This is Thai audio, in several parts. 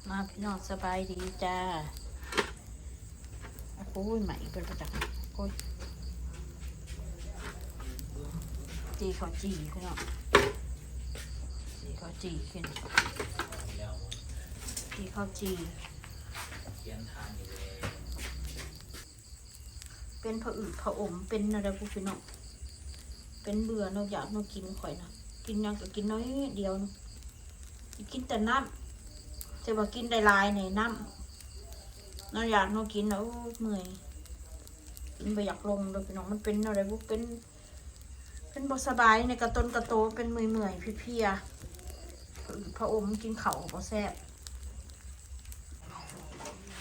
มาพี่น้องสบายดีจ้าโอ้ยใหม่เป็นประจักษ์โอ้ยจีเขาจีพี่น้องจีเขาจีขึ้นจีเขาจีเป็นผะอืดผะอมเป็นอะไรพวกพี่น้องเป็นเบื่อนอกอยากนอกกินข่อยนะกินยังก็กินน้อยเดียวนะกินแต่น้ำจะว่ากินได้ลายในน้ำนอกอยากนอกกินแล้วเมื่อยกินไปอยากลงเลยพี่น้องมันเป็นอะไรพวกเป็นบ่สบายในกระต้นกระโตเป็นเมื่อยเพียผะอมกินเข่าบ่แซ่บ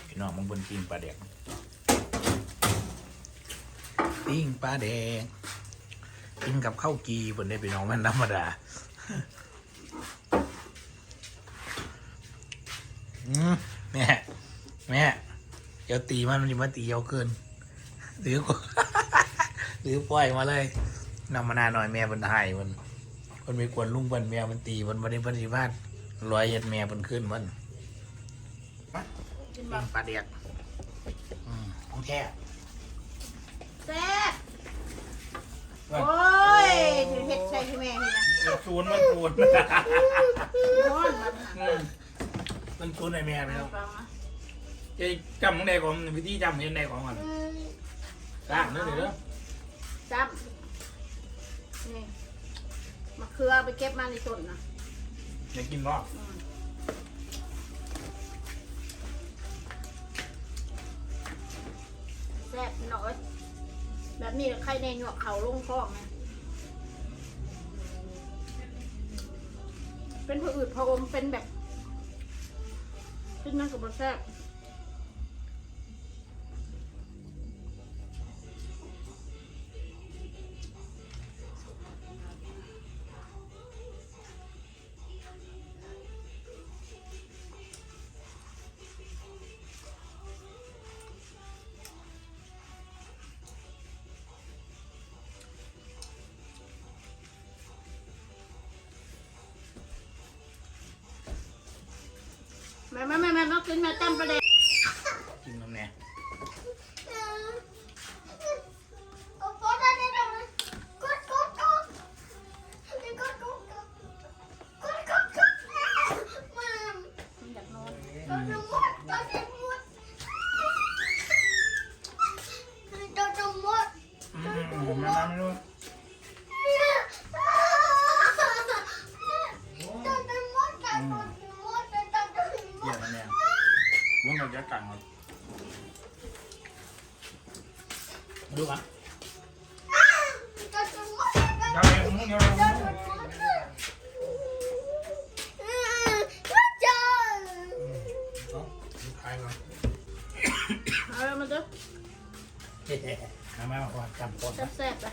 พี่น้องมึงบนปิ้งปลาแดกปิ้งปลาแดกกินกับข้าวกีบนได้พี่น้องมันธรรมดาแม่เดี๋ยวตีมันจะมาตีเยาเกินหรือหรือปล่อยมาเลยนำมานาหน่อยแม่มันหายมันไม่กวนลุงมันแม่มันตีมันวันนี้ปฏิบัติร้อยเย็ดแม่มันขึ้นมันกินปลาเดียกของแท้แซ่บโอ้ยถือเห็ดใส่ที่แม่นี่นะซูนมันซูนมันซูนไอแม่ไปแล้วจะจำของใดของวิธีจำเห็นใดของมันร่างนั่นเลยเด้อจำนี่มะเขือไปเก็บมาในต้นนะอยากกินรอบแซ่บหน่อยแบบนี้ใครในหยวกเขาลงคอกนะเป็นผะอืดผะอมเป็นแบบขึ้นนั่งกับบะแซ่บแม่ต้องกินแม่จำประเด็นกินน้ำแน่มึงเราจะกังเลยดูกันยังไงมึงยังไงเอามาดูมาขอจำต้นแซ่บๆอ่ะ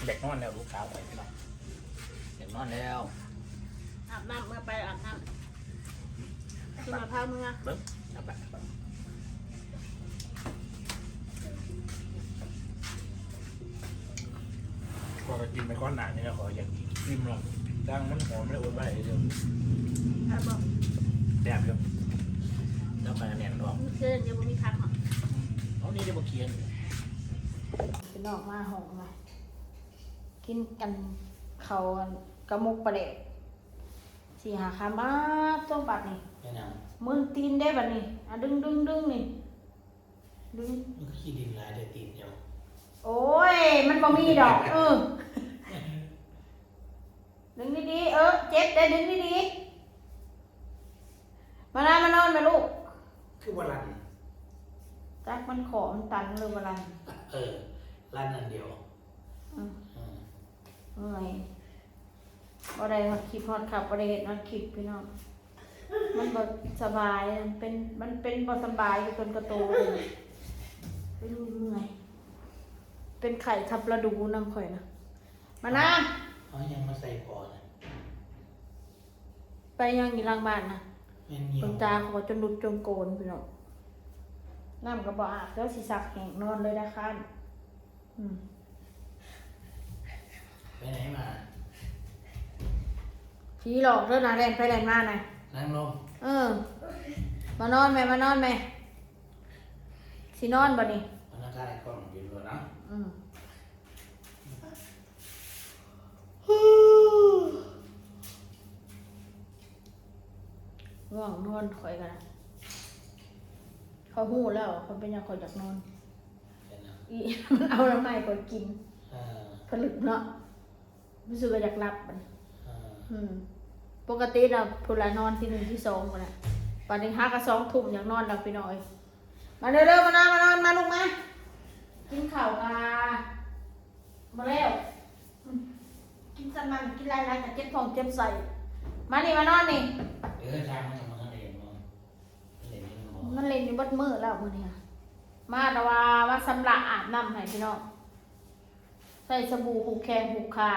เด็กนอนแล้วลูกสาวไปไหนเด็กนอนแล้วอาบน้ำเมื่อไปอาบน้ำกินมะพร้าวมึงอ่ะเบิ้งจับไปพอกินไปก้อนหนานี่นะขออยากกินลงดังมันหอมเลยอดไปเดี๋ยวแดบเดี๋ยวแล้วไปแหนมดอกเกินยังไม่มีพักหรอกเอานี่ได้บะเคียนเป็นดอกมาหงมากินกันเขากระมุกประเดะสี่หาคามาต้มบัดนี่มือตีนได้บัดนี่ดึงนี่ดึงมันก็ขี้ดินลายได้ตีนเดียวโอ้ยมันบ่มีดอกดึงดีๆเจ็บได้ดึงดีๆมานอนมาลูกคือวันรันจักมันขอมันตันเลยวันรันรันนั่นเดียวเมื่อยบ่ได้ฮอดคลิปฮอดขับบ่ได้เฮ็ดฮอดคลิปพี่น้องมันบ่สบายมันเป็นบ่สบายอยู่จนกระโตเลยเป็นเมื่อยเป็นไข่ทับระดูน้ำข่อยนะมานะเขายังมาใส่ก่อนไปยังอยู่หลังบ้านนะตรงตาเขาจนดุดจนโกนพี่น้องน้ำกระบอกอาบแล้วสิสักแห้งนอนเลยนะคะไปไหนมา ผีหลอกเรื่องนะแลนไปแลนมาหน่อยนั่งลง มานอนไหมมานอนไหมสินอนบ่นี่ พนักงานกล้องอยู่ด้วยนะ ง่วงนอนคอยกันนะเขาหู้แล้วเขาเป็นยังคอยอยากนอน เป็นนะ อี มันเอาน้ำไม้คอยกิน อ่า ผลึกเนาะรู้สึกว่าอยากหลับมัน อ่า ปกติเราพูละนอนที่ 1 ที่ 2กันแหละวันนี้5 กับ 2 ทุ่มอยากนอนแล้วพี่น้อยมาเร็วๆมานอนมาลูกมากินข้าวกามาแล้วกินสมันกินไรกับเจ็บท้องเจ็บใส่มานี่มานอนนี่ ช่างมันเรียนมั้งเรียนนี่มั้ง มันเล่นอยู่บัดมือแล้วมื้อนี้มาแต่ว่าสำระอาบน้ำให้พี่น้องใส่สบู่ผูกแขนผูกขา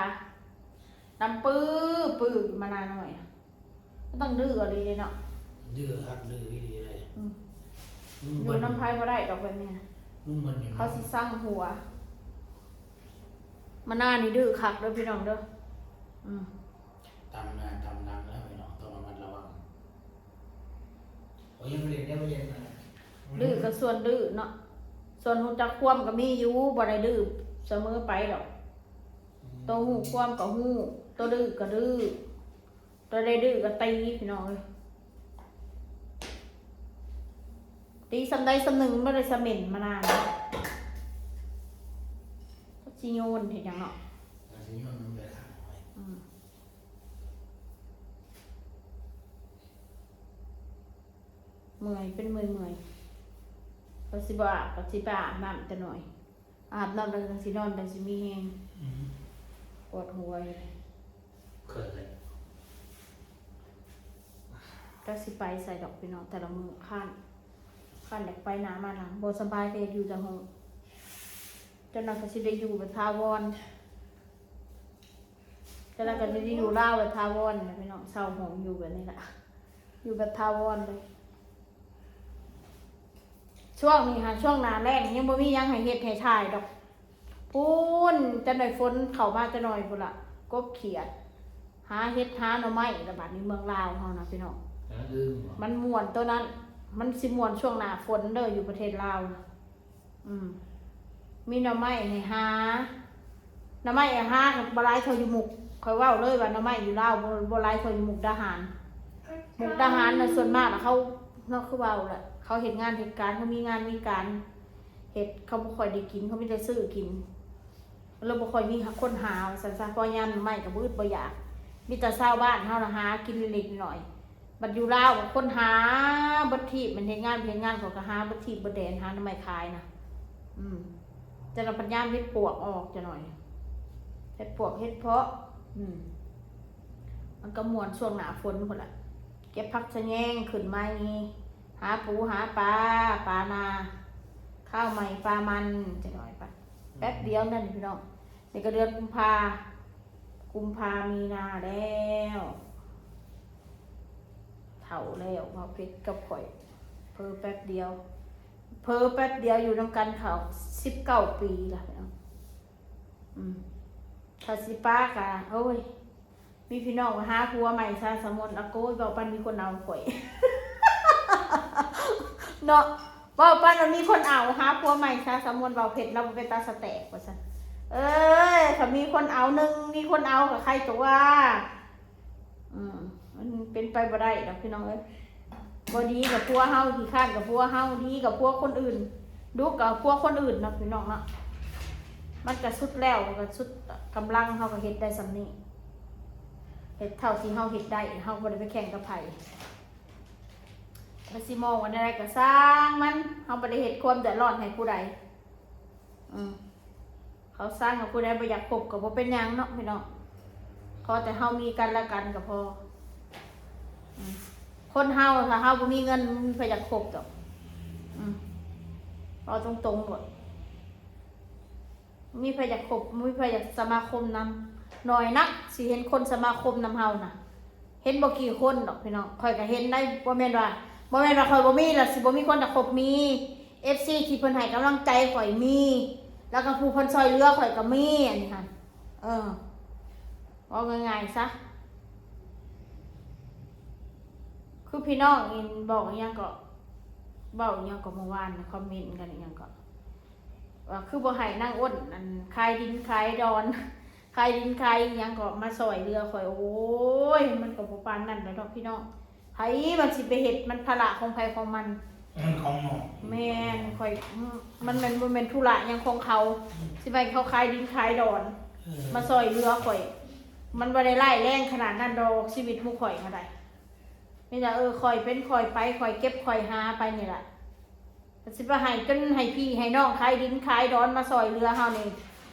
น้ำปื้อมานานหน่อยก็ต้องดื้ออะไรเลยเนาะ ดื้อครับดื้อวิธีเลย อยู่น้ำพายก็ได้ดอกแบบนี้ ลุงมันอยู่ เขาสิสร้างหัวมาหน้านี่ดื้อคักเด้อพี่น้องเด้อตำนะตำดังแล้วไปเนาะต้องระมัดระวังโอ้ยยังไม่เรียนได้ไม่เรียนนะ ดื้อก็ส่วนดื้อเนาะส่วนหูจักความก็มีอยู่บ่ได้ดื้อเสมอไปดอกตัวหูความก็หูตัวดื้อก็ดื้อตัวได้ดื้อก็ตีพี่น้องเอ้ยตีสำใดสำหนึ่งไม่ได้สำเหม็นมานานก็ชิโยนเห็นยังเนาะ อันนี้มันไปขังไว้ เมื่อยเป็นเมื่อยก็สิบ่อาบก็สิไปอาบน้ำแต่หน่อยอาบน้ำแล้วจังสินอนจังสิมีแฮงปวดหัวอยู่ เคยเลย ก็สิไปใส่ดอกพี่น้องแต่ละมือข้านอยากไปหนามาหลังบ่สบายก็อยู่แต่ห้องจนนั้นก็สิได้อยู่แบบทาวรจนนั้นก็สิได้อยู่ลาวแบบทาวรนะพี่น้องเช่าห้องอยู่แบบนี้ล่ะอยู่แบบทาวรเลยช่วงนี้ค่ะช่วงหน้าแล้งยังบ่มีหยังให้เฮ็ดให้ถ่ายดอกพูนจะหน่อยฝนเข้ามาจะหน่อยพุ่นล่ะกบเขียดหาเฮ็ดหาหน่อไม้ระบาดนี้เมืองลาวเฮานะพี่น้อง แล้วลืม มันม่วนตัวนั้น มันสิม่วนช่วงหน้าฝนเด้ออยู่ประเทศลาวนะมีหน่อไม้ให้หาหน่อไม้ให้หาบ่หลายเท่าอยู่มุกข่อยเว้าเลยว่าหน่อไม้อยู่ลาวบ่หลายเท่าอยู่มุกดาหารมุกดาหารน่ะส่วนมากน่ะเขาเนาะคือเว้าแหละเขาเฮ็ดงานเหตุการณ์เขามีงานมีการเฮ็ดเขาบ่ค่อยได้กินเขามีแต่ซื้อกินแล้วบ่ค่อยมีคนหาซั่นซะเพราะยามหน่อไม้ก็บ่อึดบ่อยากมีแต่ชาวบ้านเฮาน่ะหากินเล็กๆน้อยบัดอยู่ลาวคนหาบัดทีบมันเฮ็ดงานเขาก็หาบัดทีบบัดแดนหาหน่อไม้ขายนะจะนำปัญญามเฮ็ดปวกออกจะหน่อยเฮ็ดปวกเฮ็ดเพาะมันก็ม่วนช่วงหน้าฝนพุ่นล่ะเก็บผักชะแยงขึ้นมานี่หาปูหาปลานาข้าวใหม่ปลามันจะหน่อยปะแป๊บเดียวนั่นพี่น้องนี่ก็เดือนกุมภามีนาแล้วเฒ่าแล้วมาเพชรกับข่อยเพิ่แป๊บเดียวอยู่นำกันเขา19 ปีล่ะพี่น้องถ้าสิป้ากะโอ้ยมีพี่น้องมาหาผัวใหม่ซะสมมุติอะโกยบอกปันมีคนเอาข่อย เนาะบอกปันมันมีคนเอาหาผัวใหม่ซะสมมุติเบาเผ็ดเราเป็นตาสแตกว่าซั่นถ้ามีคนเอาหนึ่งมีคนเอากับใครก็ว่ามันเป็นไปบ่ได้ดอกพี่น้องเอ้ยบ่ดีกับผัวเฮาขี้ข้านกับผัวเฮาดีกับผัวคนอื่นดูกับผัวคนอื่นเนาะพี่น้องเนาะมันก็สุดแล้วก็สุดกำลังเฮาก็เฮ็ดได้ส่ำนี้เฮ็ดเท่าที่เฮาเฮ็ดได้เฮาบ่ได้ไปแข่งกับไผมันสิมองว่าอะไรก็สร้างมันเฮาบ่ได้เฮ็ดความเดือดร้อนให้ผู้ใดเขาสร้างกับผู้ใดบ่อยากคบก็บ่เป็นหยังเนาะพี่น้องขอแต่เฮามีกันและกันก็พอคนเฮาถ้าเฮาบ่มีเงินมันบ่อยากคบดอกเอาตรงๆหมดมีใครอยากคบมีใครอยากสมาคมนำหน่อยนักสิเห็นคนสมาคมนำเฮาน่ะเห็นบ่กี่คนดอกพี่น้องข่อยก็เห็นได้บ่แม่นว่าข่อยบ่มีล่ะสิบ่มีคนอยากคบมี FC ที่เพิ่นให้กำลังใจข่อยมีแล้วก็ผู้เพิ่นช่วยเหลือข่อยก็มีอันนี้หั่นว่าง่ายๆซะคือพี่น้องอินบอกอย่างก็ เบ้าอย่างก็เมื่อวานคอมเมนต์กันอย่างก็ว่าคือบ่ให้นั่งอ้นอันคายดินคายดอนคายดินคายอย่างก็มาซอยเรือข่อยโอ้ยมันก็บ่ปานนั้นแหละเนาะพี่น้องไผมันสิไปเฮ็ดมันภาระของไผของมัน มันของหมอ แม่นข่อยมันเป็นธุระหยังของเขาสิไปเขาคายดินคายดอนมาซอยเรือข่อยมันบ่ได้ไล่แรงขนาดนั้นดอกชีวิตหมู่ข่อยเท่าใดนี่ล่ะข่อยเป็นข่อยไปข่อยเก็บข่อยหาไปนี่ล่ะสิไปให้จนให้พี่ให้น้องคายดินคายดอนมาซอยเรือเฮานี่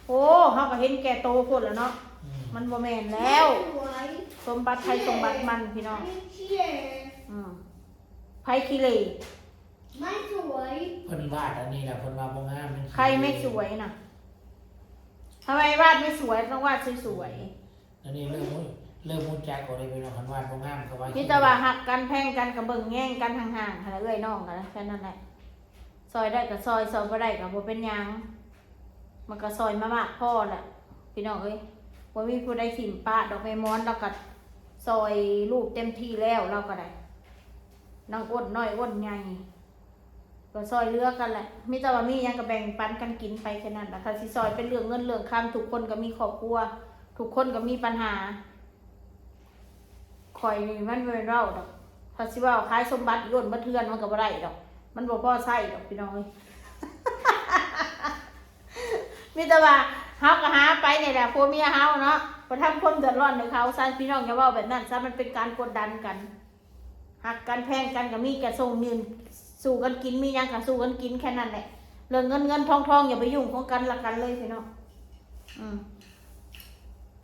โอ้เฮาก็เห็นแก่โตพุ่นแล้วเนาะมันบ่แม่นแล้วสมบัติไทยสมบัติมันพี่น้องไผขี้เหร่ ไม่สวย เพิ่นวาดอันนี้แหละเพิ่นว่าบ่งามมัน ใครไม่สวยน่ะทำไมวาดไม่สวยต้องวาดสวย อันนี้เริ่มมุดใจก็เลยไปนอนคันวาดบ่งามก็ว่า ๆพี่ตะว่าหักกันแพงกันกับเบิ่งแง่งกันห่างๆค่ะเอ้ยน้องกันแค่นั้นแหละซอยได้กับซอยบ่ได้กับบ่เป็นหยังมันก็ซอยมามากพ่อแหละพี่น้องเอ้ยบ่มีผู้ใดถิ่มป้าดอกไม้ม้อนแล้วก็ซอยลูกเต็มที่แล้วเราก็ได้นางอ้นน้อยอ้นใหญ่ก็ซอยเลือกกันแหละมีแต่ว่ามีหยังก็แบ่งปันกันกินไปแค่นั้นแหละค่ะสิซอยเป็นเรื่องเงินเรื่องคำทุกคนก็มีครอบครัวทุกคนก็มีปัญหาข่อยนี่มันบ่เป็นเว้าดอกถ้าสิว่าขายสมบัติย่นบ่เทือนมันก็บ่ได้ดอกมันบ่พอใช้ดอกพี่น้องเอ้ย มีแต่ว่าเฮาก็หาไปนี่แหละผัวเมียเฮาเนาะบ่ทำความเดือดร้อนให้เขาซะพี่น้องอย่าเว้าแบบนั้นซะมันเป็นการกดดันกันหักกันแพงกันก็มีแต่ส่งเงินสู้กันกินมีหยังก็สู้กันกินแค่นั้นแหละเรื่องเงินทองอย่าไปยุ่งของกันละกันเลยพี่น้อง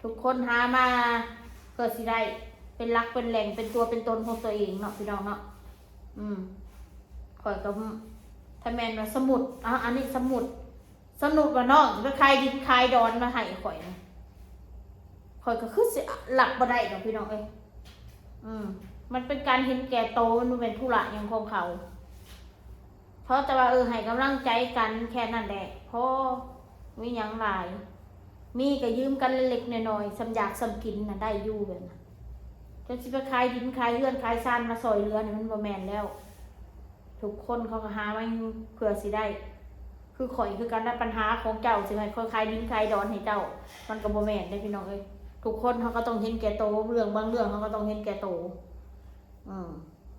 ทุกคนหามาเพื่อสิได้เป็นรักเป็นแหล่งเป็นตัวเป็นตนของตัวเองเนาะพี่น้องเนาะข่อยก็ถ้าแม่นว่าสมุดอันนี้สมุดว่าน้องสิไปคายดินคายดอนมาให้ข่อยนะข่อยก็คือสิหลักบ่ได้ดอกพี่น้องเอ้ยมันเป็นการเห็นแก่โตมันเป็นธุระอย่างของเขาเพราะแต่ว่าให้กำลังใจกันแค่นั้นแหละเพราะมีหยังหลายมีก็ยืมกันเล็กๆน้อยๆสำอยากสำกินน่ะได้อยู่แบบนั้นจนสิไปคายดินคายเรือนคายซานมาซอยเรือนี่มันบ่แม่นแล้วทุกคนเขาก็หามาเพื่อสิได้คือข่อยคือการได้ปัญหาของเจ้าสิให้ค่อยคายดินคายดอนให้เจ้ามันก็บ่แม่นได้พี่น้องเอ้ยทุกคนเขาก็ต้องเห็นแก่โตเรื่องบางเรื่องเขาก็ต้องเห็นแก่โต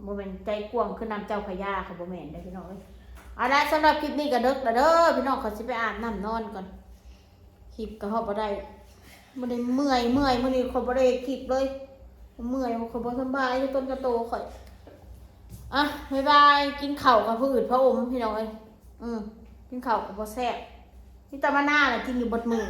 บ่แม่นใจกว้างคือนำเจ้าพญาเขาบ่แม่นได้พี่น้องเอ้ยเอาละสำหรับคลิปนี้ก็ดึกแล้วเด้อพี่น้องเขาสิไปอาบน้ำนอนก่อนคลิปก็เฮาบ่ได้บ่ได้เมื่อยมื้อนี้เขาบ่ได้คลิปเลยเมื่อยเขาบ่สบายต้นกระโตข่อยบ๊ายบายกินข้าวกับผู้อื่นพระอมพี่น้องเอ้ยกินข้าวกับบ่แซ่บนี่ตะมะนาวน่ะกินอยู่เบิดมื้อ